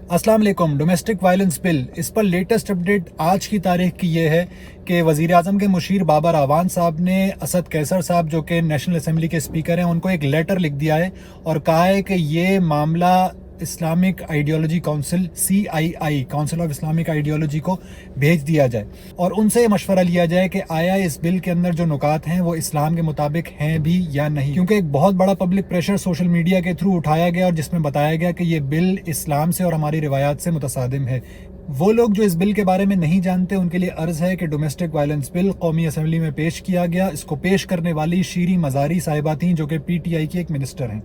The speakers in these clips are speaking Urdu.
السلام علیکم. ڈومیسٹک وائلنس بل، اس پر لیٹسٹ اپڈیٹ آج کی تاریخ کی یہ ہے کہ وزیر اعظم کے مشیر بابر اعوان صاحب نے اسد قیصر صاحب جو کہ نیشنل اسمبلی کے اسپیکر ہیں ان کو ایک لیٹر لکھ دیا ہے اور کہا ہے کہ یہ معاملہ Islamic ideology council CII council of Islamic ideology کو بھیج دیا جائے اور ان سے مشورہ لیا جائے کہ آیا اس بل کے اندر جو نکات ہیں وہ اسلام کے مطابق ہیں بھی یا نہیں، کیونکہ ایک بہت بڑا پبلک پریشر سوشل میڈیا کے تھرو اٹھایا گیا اور جس میں بتایا گیا کہ یہ بل اسلام سے اور ہماری روایات سے متصادم ہے. وہ لوگ جو اس بل کے بارے میں نہیں جانتے ان کے لیے عرض ہے کہ ڈومیسٹک وائلنس بل قومی اسمبلی میں پیش کیا گیا. اس کو پیش کرنے والی شیریں مزاری صاحبہ تھیں جو کہ PTI کی ایک منسٹر ہیں.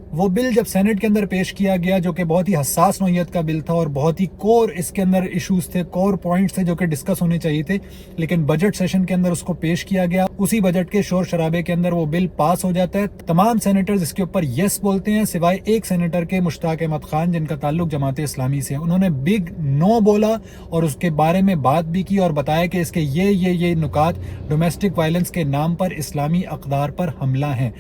وہ بل جب سینٹ کے اندر پیش کیا گیا جو کہ بہت ہی حساس نوعیت کا بل تھا اور بہت ہی کور اس کے اندر ایشوز تھے، کور پوائنٹس تھے جو کہ ڈسکس ہونے چاہیے تھے، لیکن بجٹ سیشن کے اندر اس کو پیش کیا گیا. اسی بجٹ کے شور شرابے کے اندر وہ بل پاس ہو جاتا ہے. تمام سینیٹرز اس کے اوپر یس بولتے ہیں سوائے ایک سینیٹر کے مشتاق احمد خان جن کا تعلق جماعت اسلامی سے. انہوں نے بگ نو بولا اور اس کے بارے میں بات بھی کی اور بتایا کہ اس کے یہ نکات ڈومیسٹک وائلنس کے نام پر اسلامی اقدار پر حملہ ہیں.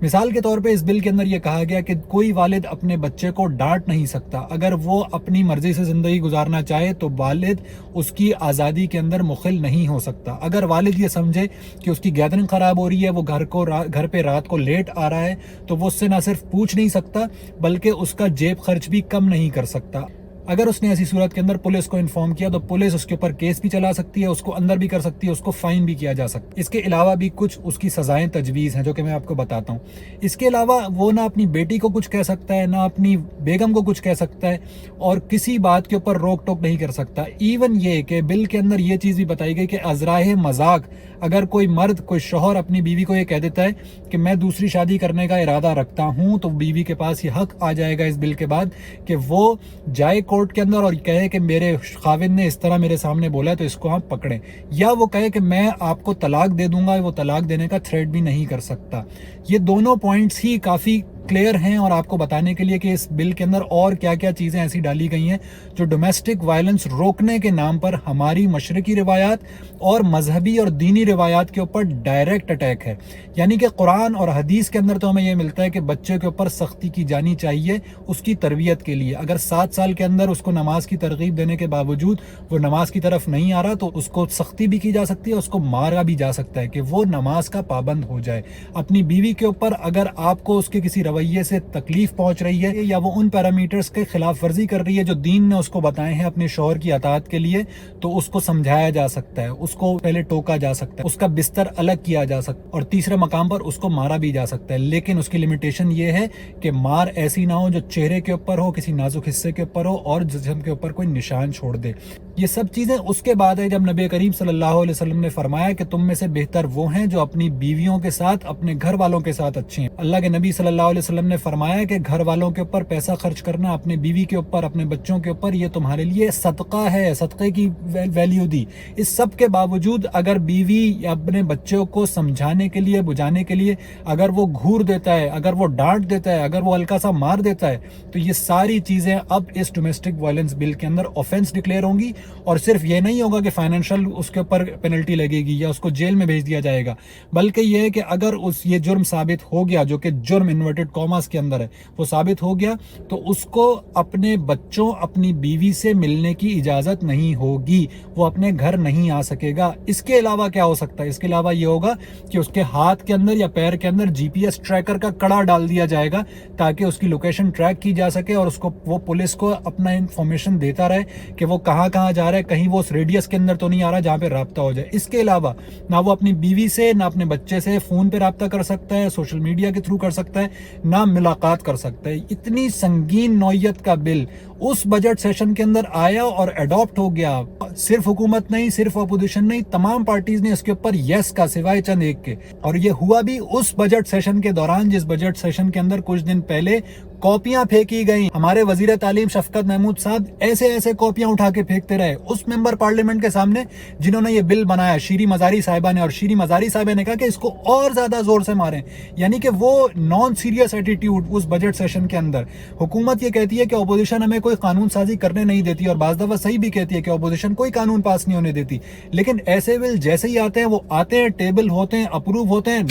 مثال کے طور پہ اس بل کے اندر یہ کہا گیا کہ کوئی والد اپنے بچے کو ڈانٹ نہیں سکتا. اگر وہ اپنی مرضی سے زندگی گزارنا چاہے تو والد اس کی آزادی کے اندر مخل نہیں ہو سکتا. اگر والد یہ سمجھے کہ اس کی گیدرنگ خراب ہو رہی ہے، وہ گھر پہ رات کو لیٹ آ رہا ہے، تو وہ اس سے نہ صرف پوچھ نہیں سکتا بلکہ اس کا جیب خرچ بھی کم نہیں کر سکتا. اگر اس نے ایسی صورت کے اندر پولیس کو انفارم کیا تو پولیس اس کے اوپر کیس بھی چلا سکتی ہے، اس کو اندر بھی کر سکتی ہے، اس کو فائن بھی کیا جا سکتا ہے. اس کے علاوہ بھی کچھ اس کی سزائیں تجویز ہیں جو کہ میں آپ کو بتاتا ہوں. اس کے علاوہ وہ نہ اپنی بیٹی کو کچھ کہہ سکتا ہے، نہ اپنی بیگم کو کچھ کہہ سکتا ہے اور کسی بات کے اوپر روک ٹوک نہیں کر سکتا. ایون یہ کہ بل کے اندر یہ چیز بھی بتائی گئی کہ ازراہ مذاق اگر کوئی مرد، کوئی شوہر اپنی بیوی کو یہ کہہ دیتا ہے کہ میں دوسری شادی کرنے کا ارادہ رکھتا ہوں تو بیوی کے پاس یہ حق آ جائے گا اس بل کے بعد کہ وہ جائے کورٹ کے اندر اور کہے کہ میرے خاوند نے اس طرح میرے سامنے بولا ہے تو اس کو آپ پکڑیں، یا وہ کہے کہ میں آپ کو طلاق دے دوں گا. وہ طلاق دینے کا تھریٹ بھی نہیں کر سکتا. یہ دونوں پوائنٹس ہی کافی کلیئر ہیں اور آپ کو بتانے کے لیے کہ اس بل کے اندر اور کیا کیا چیزیں ایسی ڈالی گئی ہیں جو ڈومیسٹک وائلنس روکنے کے نام پر ہماری مشرقی روایات اور مذہبی اور دینی روایات کے اوپر ڈائریکٹ اٹیک ہے. یعنی کہ قرآن اور حدیث کے اندر تو ہمیں یہ ملتا ہے کہ بچے کے اوپر سختی کی جانی چاہیے اس کی تربیت کے لیے. اگر 7 سال کے اندر اس کو نماز کی ترغیب دینے کے باوجود وہ نماز کی طرف نہیں آ رہا تو اس کو سختی بھی کی جا سکتی ہے، اس کو مارا بھی جا سکتا ہے کہ وہ نماز کا پابند ہو جائے. اپنی بیوی کے اوپر اگر آپ کو اس کے کسی رویے سے تکلیف پہنچ رہی ہے یا وہ ان پیرامیٹرز کے خلاف ورزی کر رہی ہے جو دین نے اس کو بتائے ہیں اپنے شوہر کی اطاعت کے لیے، تو اس کو سمجھایا جا سکتا ہے، اس کو پہلے ٹوکا جا سکتا ہے، اس کا بستر الگ کیا جا سکتا ہے اور تیسرے مقام پر اس کو مارا بھی جا سکتا ہے. لیکن اس کی لمیٹیشن یہ ہے کہ مار ایسی نہ ہو جو چہرے کے اوپر ہو، کسی نازک حصے کے اوپر ہو اور جسم کے اوپر کوئی نشان چھوڑ دے. یہ سب چیزیں اس کے بعد ہے جب نبی کریم صلی اللہ علیہ وسلم نے فرمایا کہ تم میں سے بہتر وہ ہیں جو اپنی بیویوں کے ساتھ، اپنے گھر والوں کے ساتھ اچھے ہیں. اللہ کے نبی صلی اللہ علیہ وسلم نے فرمایا کہ گھر والوں کے اوپر پیسہ خرچ کرنا، اپنے بیوی کے اوپر، اپنے بچوں کے اوپر، یہ تمہارے لیے صدقہ ہے، صدقے کی ویلیو دی. اس سب کے باوجود اگر بیوی یا اپنے بچوں کو سمجھانے کے لیے، بجھانے کے لیے اگر وہ گھور دیتا ہے، اگر وہ ڈانٹ دیتا ہے، اگر وہ ہلکا سا مار دیتا ہے تو یہ ساری چیزیں اب اس ڈومیسٹک وائلنس بل کے اندر آفینس ڈکلیئر ہوں گی. اور صرف یہ نہیں ہوگا کہ فائنینشل اس کے اوپر پینلٹی لگے گی یا اس کو جیل میں بھیج دیا جائے گا، بلکہ یہ ہے کہ اگر یہ جرم ثابت ہو گیا، جو کہ جرم انورٹڈ کاماز کے اندر ہے، وہ ثابت ہو گیا تو اس کو اپنے بچوں، اپنی بیوی سے ملنے کی اجازت نہیں ہوگی، وہ اپنے گھر نہیں آ سکے گا. اس کے علاوہ کیا ہو سکتا ہے؟ اس کے علاوہ یہ ہوگا کہ اس کے ہاتھ کے اندر یا پیر کے اندر GPS ٹریکر کا کڑا ڈال دیا جائے گا تاکہ اس کی لوکیشن ٹریک کی جا سکے اور وہ پولیس کو اپنا انفارمیشن دیتا رہے کہ وہ کہاں جا رہا ہے، کہیں وہ اس ریڈیس کے اندر تو نہیں آ رہا جہاں پہ رابطہ ہو جائے. اس کے علاوہ نہ وہ اپنی بیوی سے، نہ اپنے بچے سے فون پہ رابطہ کر سکتا ہے، سوشل میڈیا کے تھرو کر سکتا ہے، نہ ملاقات کر سکتا ہے. اتنی سنگین نوعیت کا بل اس بجٹ سیشن کے اندر آیا اور اڈاپٹ ہو گیا. صرف حکومت نہیں، صرف اپوزیشن نہیں، تمام پارٹیز نے اس کے اوپر یس کا سوائے چند ایک کے. اور یہ ہوا بھی اس بجٹ سیشن کے دوران جس بجٹ سیشن کے اندر کچھ دن پہلے کاپیاں پھینکی گئیں. ہمارے وزیر تعلیم شفقت محمود صاحب ایسے کاپیاں اٹھا کے پھینکتے رہے اس ممبر پارلیمنٹ کے سامنے جنہوں نے یہ بل بنایا، شیریں مزاری صاحبہ نے. اور شیریں مزاری صاحبہ نے کہا کہ اس کو اور زیادہ زور سے ماریں. یعنی کہ وہ نان سیریس ایٹیٹیوڈ اس بجٹ سیشن کے اندر. حکومت یہ کہتی ہے کہ اپوزیشن ہمیں کوئی کوئی قانون سازی کرنے نہیں دیتی, اور بعض دفعہ صحیح بھی کہتی ہے کہ اپوزیشن کوئی قانون پاس نہیں ہونے دیتی, لیکن ایسے بل جیسے ہی آتے ہیں وہ آتے ہیں, ٹیبل ہوتے ہیں, اپروو ہوتے ہیں,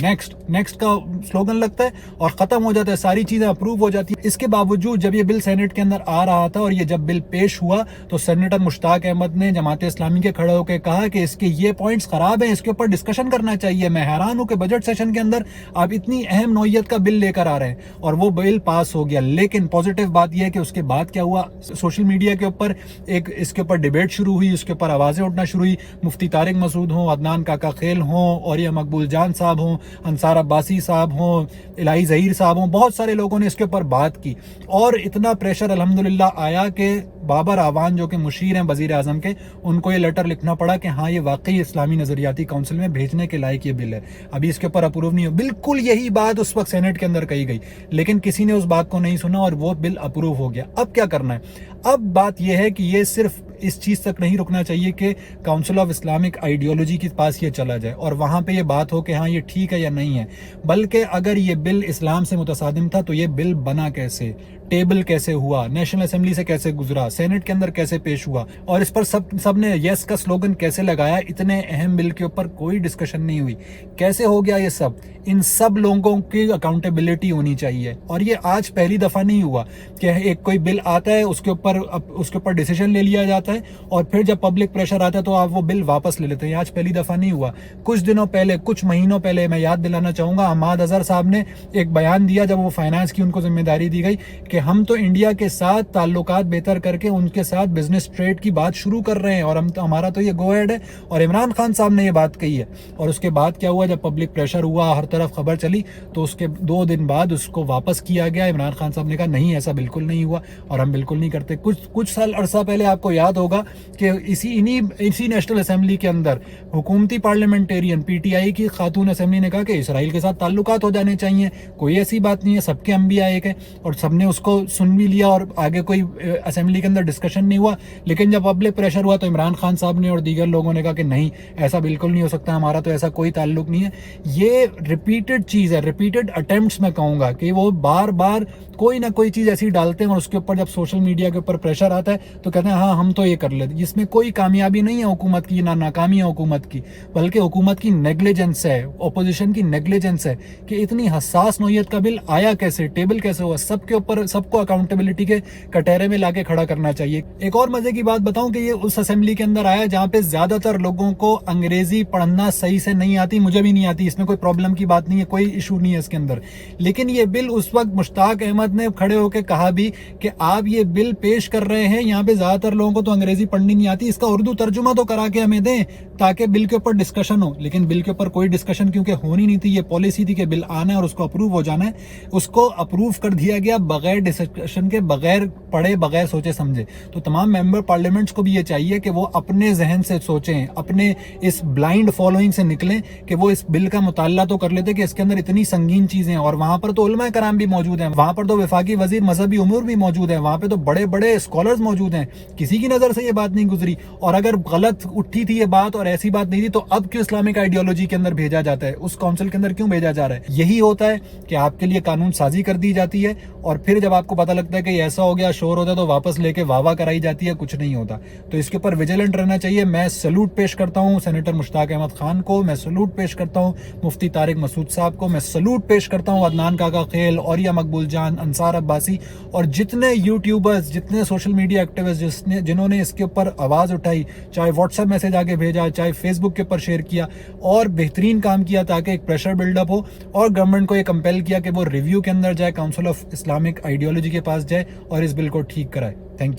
نیکسٹ کا سلوگن لگتا ہے اور ختم ہو جاتا ہے, ساری چیزیں اپروو ہو جاتی ہیں. اس کے باوجود جب یہ بل سینٹ کے اندر آ رہا تھا اور یہ جب بل پیش ہوا تو سینیٹر مشتاق احمد نے جماعت اسلامی کے کھڑے ہو کے کہا کہ اس کے یہ پوائنٹس خراب ہیں, اس کے اوپر ڈسکشن کرنا چاہیے. میں حیران ہوں کہ بجٹ سیشن کے اندر آپ اتنی اہم نوعیت کا بل لے کر آ رہے ہیں, اور وہ بل پاس ہو گیا. لیکن پازیٹیو بات یہ ہے کہ اس کے بعد کیا ہوا, سوشل میڈیا کے اوپر اس کے اوپر ڈیبیٹ شروع ہوئی, اس کے اوپر آوازیں اٹھنا شروع ہوئی. مفتی طارق مسعود ہوں, عدنان کاکا خیل ہوں, اور یہ مقبول جان صاحب ہوں, انصار عباسی صاحب ہوں, الہی ظہیر صاحب ہوں, بہت سارے لوگوں نے اس کے اوپر بات کی, اور اتنا پریشر الحمدللہ آیا کہ بابر اعوان جو کہ مشیر ہیں وزیر اعظم کے, ان کو یہ لیٹر لکھنا پڑا کہ ہاں یہ واقعی اسلامی نظریاتی کونسل میں بھیجنے کے لائق یہ بل ہے. ابھی اس کے اوپر اپروو نہیں ہو. بالکل یہی بات اس وقت سینٹ کے اندر کہی گئی, لیکن کسی نے اس بات کو نہیں سنا اور وہ بل اپروو ہو گیا. اب کیا کرنا ہے؟ اب بات یہ ہے کہ یہ صرف اس چیز تک نہیں رکنا چاہیے کہ کاؤنسل آف اسلامک آئیڈیالوجی کے پاس یہ چلا جائے اور وہاں پہ یہ بات ہو کہ ہاں یہ ٹھیک ہے یا نہیں ہے, بلکہ اگر یہ بل اسلام سے متصادم تھا تو یہ بل بنا کیسے, ٹیبل کیسے ہوا, نیشنل اسمبلی سے کیسے گزرا, سینٹ کے اندر کیسے پیش ہوا, اور اس پر سب نے یس کا سلوگن کیسے لگایا. اتنے اہم بل کے اوپر کوئی ڈسکشن نہیں ہوئی. کیسے ہو گیا یہ سب؟ ان سب لوگوں کی اکاؤنٹیبلٹی ہونی چاہیے, اور یہ آج پہلی دفعہ نہیں ہوا کہ ایک کوئی بل آتا ہے اس کے اوپر ڈیسیجن لے لیا جاتا ہے اور پھر جب پبلک پریشر آتا ہے تو آپ وہ بل واپس لے لیتے ہیں. آج پہلی دفعہ نہیں ہوا. کچھ دنوں پہلے, کچھ مہینوں پہلے میں یاد دلانا چاہوں گا, حماد اظہر صاحب نے ایک بیان دیا جب وہ فائنانس کی ان کو ذمہ داری دی گئی کہ ہم تو انڈیا کے ساتھ تعلقات بہتر کر کے ان کے ساتھ بزنس ٹریڈ کی بات شروع کر رہے ہیں, اور ہمارا تو یہ گو ہیڈ ہے. اور عمران خان صاحب نے یہ بات کہی ہے, اور اس کے بعد کیا ہوا, جب پبلک پریشر ہوا, ہر طرف خبر چلی, تو اس کے 2 دن بعد اس کو واپس کیا گیا. عمران خان صاحب نے کہا نہیں ایسا بالکل نہیں ہوا اور ہم بالکل نہیں کرتے. کچھ سال عرصہ پہلے آپ کو یاد ہوگا کہ اسی نیشنل اسمبلی کے اندر حکومتی پارلیمنٹیرین پی ٹی آئی کی خاتون اسمبلی نے کہا کہ اسرائیل کے ساتھ تعلقات ہو جانے چاہیے, کوئی ایسی بات نہیں ہے, سب کے انبیاء ایک ہے, اور سب نے اس کو سن بھی لیا اور آگے کوئی اسمبلی کے اندر ڈسکشن نہیں ہوا. لیکن جب پبلک پریشر ہوا تو عمران خان صاحب نے اور دیگر لوگوں نے کہا کہ نہیں ایسا بالکل نہیں ہو سکتا, ہمارا تو ایسا کوئی تعلق نہیں ہے. یہ ریپیٹڈ چیز ہے, ریپیٹڈ اٹیمپٹس میں کہوں گا کہ وہ بار بار کوئی نہ کوئی چیز ایسی ڈالتے ہیں, اور اس کے اوپر جب سوشل میڈیا کے اوپر پریشر آتا ہے تو کہتے ہیں ہاں ہم تو یہ کر لیتے. جس میں کوئی کامیابی نہیں ہے حکومت کی, نہ ناکامی ہے حکومت کی, بلکہ حکومت کی نیگلیجنس ہے, اپوزیشن کی نیگلیجنس ہے کہ اتنی حساس نوعیت کا بل آیا کیسے, ٹیبل کیسے ہوا. سب کے اوپر سب کو اکاؤنٹیبلٹی کے کٹہرے میں لا کے کھڑا کرنا چاہیے. ایک اور مزے کی بات بتاؤں کہ یہ اس اسمبلی کے اندر آیا جہاں پہ زیادہ تر لوگوں کو انگریزی پڑھنا صحیح سے نہیں آتی, مجھے بھی نہیں آتی, اس میں کوئی پرابلم کی بات نہیں ہے, کوئی ایشو نہیں ہے اس کے اندر. لیکن یہ بل اس وقت مشتاق احمد نے کھڑے ہو کے کہا بھی کہ آپ یہ بل پیش کر رہے ہیں, یہاں پہ زیادہ تر لوگوں کو تو انگریزی پڑھنی نہیں آتی, اس کا اردو ترجمہ تو کرا کے ہمیں دیں تاکہ بل کے اوپر ڈسکشن ہو. لیکن بل کے اوپر کوئی ڈسکشن کیونکہ ہونی نہیں تھی, یہ پالیسی تھی کہ بل آنا ہے اور اس کو اپروو ہو جانا ہے, اس کو اپروو کر دیا گیا بغیر ڈسکشن کے, بغیر پڑھے, بغیر سوچے سمجھے. تو تمام ممبر پارلیمنٹس کو بھی یہ چاہیے کہ وہ اپنے ذہن سے سوچیں, اپنے اس بلائنڈ فالوئنگ سے نکلیں کہ وہ اس بل کا مطالعہ تو کر لیتے کہ اس کے اندر اتنی سنگین چیزیں ہیں, اور وہاں پر تو علماء کرام بھی موجود ہیں, وہاں پر تو وفاقی وزیر مذہبی امور بھی موجود ہیں, وہاں پہ تو بڑے بڑے اسکالرز موجود ہیں, کسی کی نظر سے یہ بات نہیں گزری. اور اگر غلط اٹھی تھی یہ بات اور ایسی بات نہیں تھی تو اب کیوں اسلامک آئیڈیالوجی کے اندر بھیجا جاتا ہے, اس کونسل کے اندر کیوں بھیجا جا رہا ہے؟ یہی ہوتا ہے کہ آپ کے لیے قانون سازی کر دی جاتی ہے اور پھر جب آپ کو پتہ لگتا ہے کہ ایسا ہو گیا, شور ہوتا ہے, تو واپس لے کے واہ کرائی جاتی ہے, کچھ نہیں ہوتا. تو اس کے اوپر ویجیلنٹ رہنا چاہیے. میں سلوٹ پیش کرتا ہوں سینیٹر مشتاق احمد خان کو, میں سلوٹ پیش کرتا ہوں مفتی طارق مسعود صاحب کو, میں سلوٹ پیش کرتا ہوں عدنان کاکا خیل, اوریا مقبول جان, انصار عباسی, اور جتنے یوٹیوبرز, جتنے سوشل میڈیا ایکٹیوسٹ جنہوں نے اس کے اوپر آواز اٹھائی, چاہے واٹس ایپ میسج آگے بھیجا, چاہے فیس بک کے اوپر شیئر کیا, اور بہترین کام کیا تاکہ ایک پریشر بلڈ اپ ہو, اور گورنمنٹ کو یہ کمپیل کیا کہ وہ ریویو کے اندر جائے, کاؤنسل آف اسلامک آئیڈیالوجی کے پاس جائے اور اس بل کو ٹھیک کرائے. Thank you.